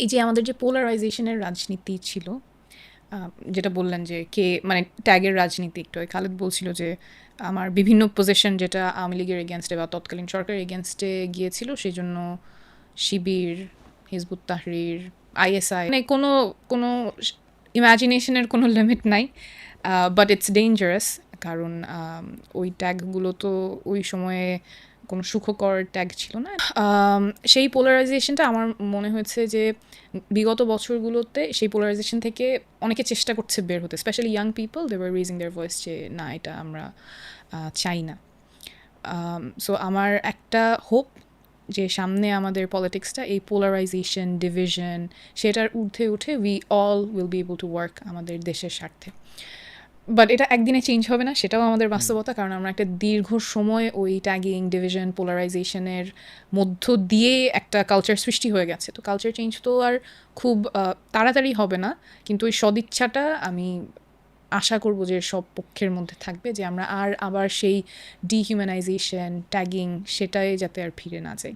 এই যে আমাদের যে পোলারাইজেশনের রাজনীতি ছিল, যেটা বললেন যে কে মানে ট্যাগের রাজনীতি, একটু খালেদ বলছিল যে আমার বিভিন্ন পজিশন যেটা আওয়ামী লীগের এগেনস্টে বা তৎকালীন সরকারের এগেনস্টে গিয়েছিল, সেই জন্য শিবির, হিজবুত তাহরির, আইএসআই, মানে কোনো কোনো ইমাজিনেশনের কোনো লিমিট নাই। বাট ইটস ডেঞ্জারাস, কারণ ওই ট্যাগগুলো তো ওই সময়ে কোনো সুখকর ট্যাগ ছিল না। সেই পোলারাইজেশনটা আমার মনে হয়েছে যে বিগত বছরগুলোতে সেই পোলারাইজেশন থেকে অনেকে চেষ্টা করছে বের হতে, specially young people, they were raising their voice যে না, এটা আমরা চাই না। সো আমার একটা হোপ যে সামনে আমাদের পলিটিক্সটা এই পোলারাইজেশন, ডিভিশন, সেটার ঊর্ধ্বে উঠে we all will be able to work আমাদের দেশের স্বার্থে। বাট এটা একদিনে চেঞ্জ হবে না, সেটাও আমাদের বাস্তবতা, কারণ আমরা একটা দীর্ঘ সময় ওই ট্যাগিং, ডিভিশন, পোলারাইজেশনের মধ্য দিয়ে একটা কালচার সৃষ্টি হয়ে গেছে। তো কালচার চেঞ্জ তো আর খুব তাড়াতাড়ি হবে না, কিন্তু ওই সদিচ্ছাটা আমি আশা করব যে সব পক্ষের মধ্যে থাকবে, যে আমরা আবার সেই ডিহিউম্যানাইজেশন, ট্যাগিং, সেটাই যাতে আর ফিরে না যাই।